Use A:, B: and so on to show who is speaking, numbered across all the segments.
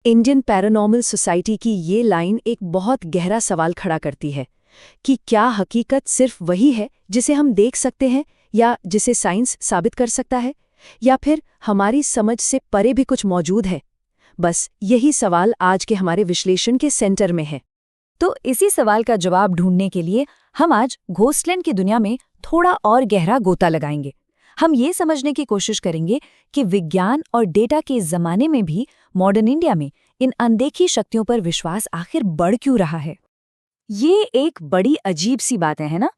A: Indian paranormal society की ये line एक बहुत गहरा सवाल खड़ा करती है कि क्या हकीकत सिर्फ वही है जिसे हम देख सकते हैं या जिसे साइंस साबित कर सकता है, या फिर हमारी समझ से परे भी कुछ मौजूद है। बस यही सवाल आज के हमारे विश्लेषण के सेंटर में है।
B: तो इसी सवाल का जवाब ढूंढने के लिए हम आज घोस्टलैंड की दुनिया में थोड़ा और गहरा गोता लगाएंगे। हम ये समझने की कोशिश करेंगे कि विज्ञान और डेटा के ज़माने में भी मॉडर्न इंडिया में इन अनदेखी शक्तियों पर विश्वास आखिर बढ़ क्यों रहा है। ये एक बड़ी अजीब सी बात है ना?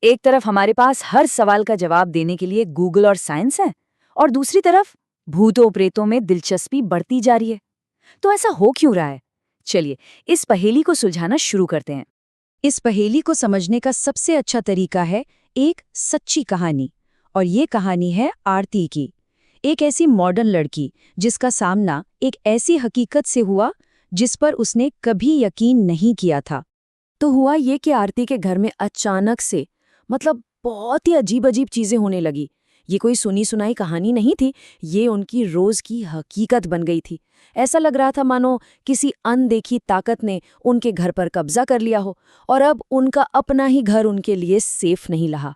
B: एक तरफ हमारे पास हर सवाल का जवाब देने के लिए गूगल और साइंस है, और दूसरी तरफ भूतों प्रेतों में दिलचस्पी बढ़ती जा रही है। तो ऐसा हो क्यों रहा है? चलिए इस पहेली को सुलझाना शुरू करते हैं।
A: इस पहेली को समझने का सबसे अच्छा तरीका है एक सच्ची कहानी, और ये कहानी है आरती की, एक ऐसी मॉडर्न लड़की जिसका सामना एक ऐसी हकीकत से हुआ जिस पर उसने कभी यकीन नहीं किया था।
B: तो हुआ ये कि आरती के घर में अचानक से बहुत ही अजीब अजीब चीजें होने लगी। ये कोई सुनी सुनाई कहानी नहीं थी, ये उनकी रोज की हकीकत बन गई थी। ऐसा लग रहा था मानो किसी अनदेखी ताकत ने उनके घर पर कब्जा कर लिया हो, और अब उनका अपना ही घर उनके लिए सेफ नहीं रहा।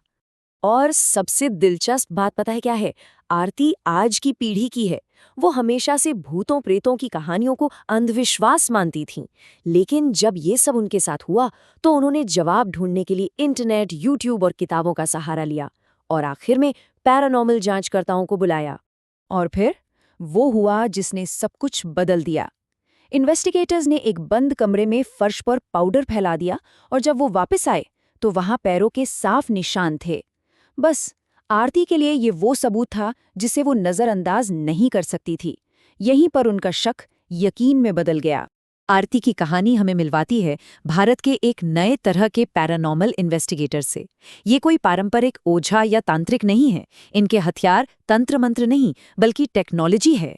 B: और सबसे दिलचस्प बात पता है क्या है? आरती आज की पीढ़ी की है। वो हमेशा से भूतों प्रेतों की कहानियों को अंधविश्वास मानती थीं, लेकिन जब ये सब उनके साथ हुआ तो उन्होंने जवाब ढूंढने के लिए इंटरनेट, यूट्यूब और किताबों का सहारा लिया, और आखिर में पैरानॉर्मल जांचकर्ताओं को बुलाया। और फिर वो हुआ जिसने सब कुछ बदल दिया। इन्वेस्टिगेटर्स ने एक बंद कमरे में फर्श पर पाउडर फैला दिया, और जब वो वापस आए तो वहां पैरों के साफ निशान थे। बस आरती के लिए ये वो सबूत था जिसे वो नजरअंदाज नहीं कर सकती थी। यहीं पर उनका शक यकीन में बदल गया। आरती की कहानी हमें मिलवाती है भारत के एक नए तरह के पैरानॉर्मल इन्वेस्टिगेटर से। ये कोई पारंपरिक ओझा या तांत्रिक नहीं है। इनके हथियार तंत्र मंत्र नहीं, बल्कि टेक्नोलॉजी है।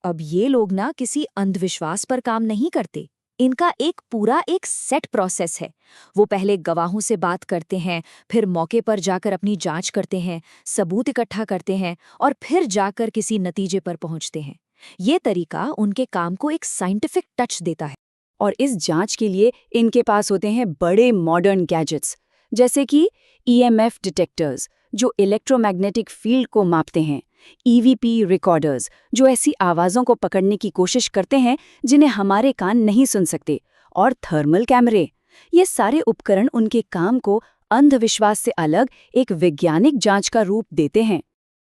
B: अब ये लोग ना किसी अंधविश्वास पर काम नहीं करते। इनका एक सेट प्रोसेस है। वो पहले गवाहों से बात करते हैं, फिर मौके पर जाकर अपनी जांच करते हैं, सबूत इकट्ठा करते हैं, और फिर जाकर किसी नतीजे पर पहुंचते हैं। ये तरीका उनके काम को एक साइंटिफिक टच देता है। और इस जांच के लिए इनके पास होते हैं बड़े मॉडर्न गैजेट्स, जैसे कि ईएमएफ डिटेक्टर्स जो इलेक्ट्रोमैग्नेटिक फील्ड को मापते हैं, ईवीपी रिकॉर्डर्स जो ऐसी आवाज़ों को पकड़ने की कोशिश करते हैं जिन्हें हमारे कान नहीं सुन सकते, और थर्मल कैमरे। ये सारे उपकरण उनके काम को अंधविश्वास से अलग एक वैज्ञानिक जांच का रूप देते हैं।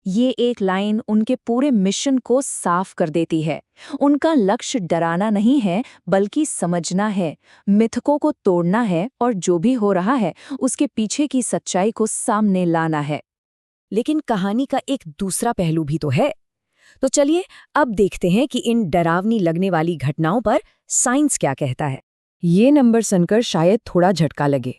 B: ये एक लाइन उनके पूरे मिशन को साफ कर देती है। उनका लक्ष्य डराना नहीं है, बल्कि समझना है, मिथकों को तोड़ना है, और जो भी हो रहा है उसके पीछे की सच्चाई को सामने लाना है। लेकिन कहानी का एक दूसरा पहलू भी तो है। तो चलिए अब देखते हैं कि इन डरावनी लगने वाली घटनाओं पर साइंस क्या कहता है। ये नंबर सुनकर शायद थोड़ा झटका लगे।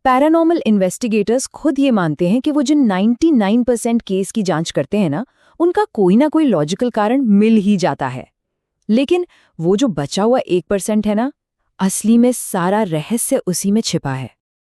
B: पैरानॉर्मल इन्वेस्टिगेटर्स खुद ये मानते हैं कि वो जिन 99% केस की जांच करते हैं ना, उनका कोई ना कोई लॉजिकल कारण मिल ही जाता है। लेकिन वो जो बचा हुआ 1% है ना, असली में सारा रहस्य उसी में छिपा है।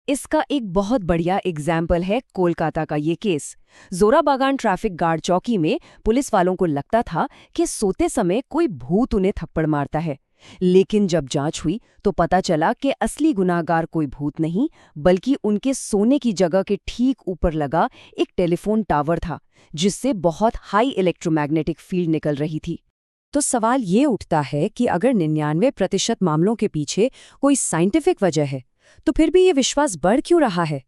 B: इसका एक बहुत बढ़िया एग्जाम्पल है कोलकाता का ये केस। जोराबागान ट्रैफिक गार्ड चौकी में पुलिस वालों को लगता था कि सोते समय कोई भूत उन्हें थप्पड़ मारता है, लेकिन जब जांच हुई तो पता चला कि असली गुनाहगार कोई भूत नहीं, बल्कि उनके सोने की जगह के ठीक ऊपर लगा एक टेलीफोन टावर था, जिससे बहुत हाई इलेक्ट्रोमैग्नेटिक फील्ड निकल रही थी। तो सवाल ये उठता है कि अगर 99% मामलों के पीछे कोई साइंटिफिक वजह है, तो फिर भी ये विश्वास बढ़ क्यों रहा है?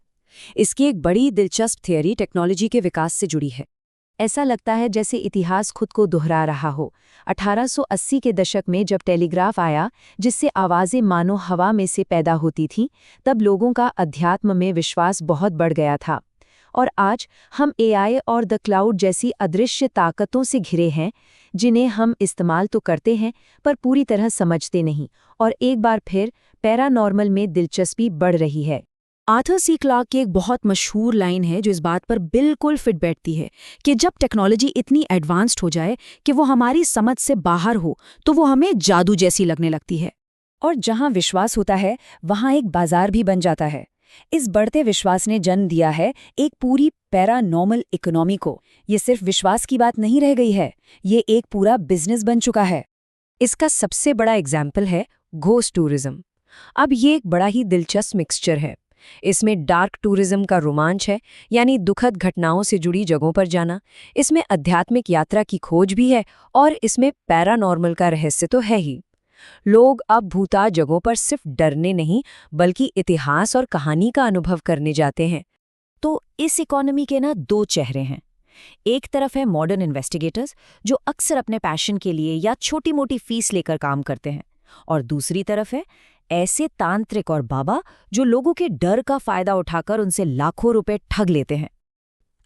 B: इसकी एक बड़ी दिलचस्प थियरी टेक्नोलॉजी के विकास से जुड़ी है। ऐसा लगता है जैसे इतिहास खुद को दोहरा रहा हो। 1880 के दशक में जब टेलीग्राफ आया, जिससे आवाज़ें मानो हवा में से पैदा होती थीं, तब लोगों का अध्यात्म में विश्वास बहुत बढ़ गया था। और आज हम एआई और द क्लाउड जैसी अदृश्य ताकतों से घिरे हैं, जिन्हें हम इस्तेमाल तो करते हैं पर पूरी तरह समझते नहीं। और एक बार फिर पैरानॉर्मल में दिलचस्पी बढ़ रही है। आर्थर सी क्लार्क की एक बहुत मशहूर लाइन है जो इस बात पर बिल्कुल फिट बैठती है कि जब टेक्नोलॉजी इतनी एडवांस्ड हो जाए कि वो हमारी समझ से बाहर हो, तो वो हमें जादू जैसी लगने लगती है। और जहां विश्वास होता है, वहां एक बाजार भी बन जाता है। इस बढ़ते विश्वास ने जन्म दिया है एक पूरी पैरानॉर्मल इकोनॉमी को। ये सिर्फ विश्वास की बात नहीं रह गई है, ये एक पूरा बिजनेस बन चुका है।
A: इसका सबसे बड़ा एग्जाम्पल है घोस्ट टूरिज्म। अब ये एक बड़ा ही दिलचस्प मिक्सचर है। इसमें डार्क टूरिज्म का रोमांच है, यानी दुखद घटनाओं से जुड़ी जगहों पर जाना। इसमें आध्यात्मिक यात्रा की खोज भी है और इसमें पैरानॉर्मल का रहस्य तो है ही। लोग अब भूताल जगहों पर सिर्फ डरने नहीं, बल्कि इतिहास और कहानी का अनुभव करने जाते हैं।
B: तो इस इकोनॉमी के ना दो चेहरे हैं। एक तरफ है मॉडर्न इन्वेस्टिगेटर्स जो अक्सर अपने पैशन के लिए या छोटी मोटी फीस लेकर काम करते हैं, और दूसरी तरफ है ऐसे तांत्रिक और बाबा जो लोगों के डर का फायदा उठाकर उनसे लाखों रुपए ठग लेते हैं।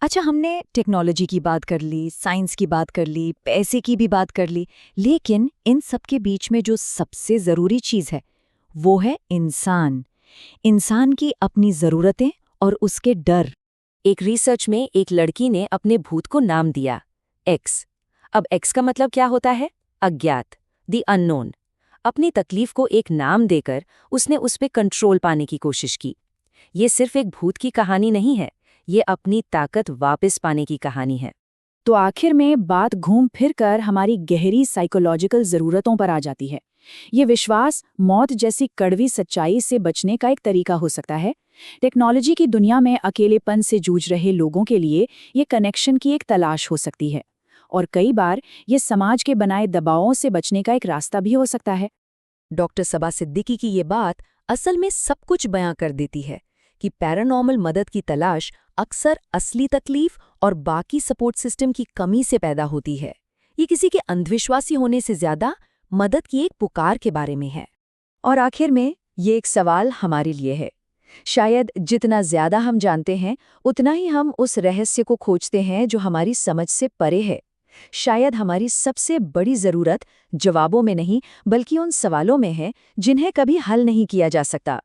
B: अच्छा, हमने टेक्नोलॉजी की बात कर ली, साइंस की बात कर ली, पैसे की भी बात कर ली, लेकिन इन सब के बीच में जो सबसे ज़रूरी चीज़ है वो है इंसान। इंसान की अपनी ज़रूरतें और उसके डर। एक रिसर्च में एक लड़की ने अपने भूत को नाम दिया एक्स। अब एक्स का मतलब क्या होता है? अज्ञात, द अननोन। अपनी तकलीफ को एक नाम देकर उसने उस पे कंट्रोल पाने की कोशिश की। ये सिर्फ एक भूत की कहानी नहीं है, ये अपनी ताकत वापस पाने की कहानी है।
C: तो आखिर में बात घूम फिर कर हमारी गहरी साइकोलॉजिकल ज़रूरतों पर आ जाती है। ये विश्वास मौत जैसी कड़वी सच्चाई से बचने का एक तरीका हो सकता है। टेक्नोलॉजी की दुनिया में अकेलेपन से जूझ रहे लोगों के लिए ये कनेक्शन की एक तलाश हो सकती है, और कई बार ये समाज के बनाए दबावों से बचने का एक रास्ता भी हो सकता है।
A: डॉक्टर सबा सिद्दीकी की ये बात असल में सब कुछ बयां कर देती है कि पैरानॉर्मल मदद की तलाश अक्सर असली तकलीफ और बाकी सपोर्ट सिस्टम की कमी से पैदा होती है। ये किसी के अंधविश्वासी होने से ज्यादा मदद की एक पुकार के बारे में है। और आखिर में ये एक सवाल हमारे लिए है। शायद जितना ज्यादा हम जानते हैं, उतना ही हम उस रहस्य को खोजते हैं जो हमारी समझ से परे है। शायद हमारी सबसे बड़ी जरूरत जवाबों में नहीं, बल्कि उन सवालों में है जिन्हें कभी हल नहीं किया जा सकता।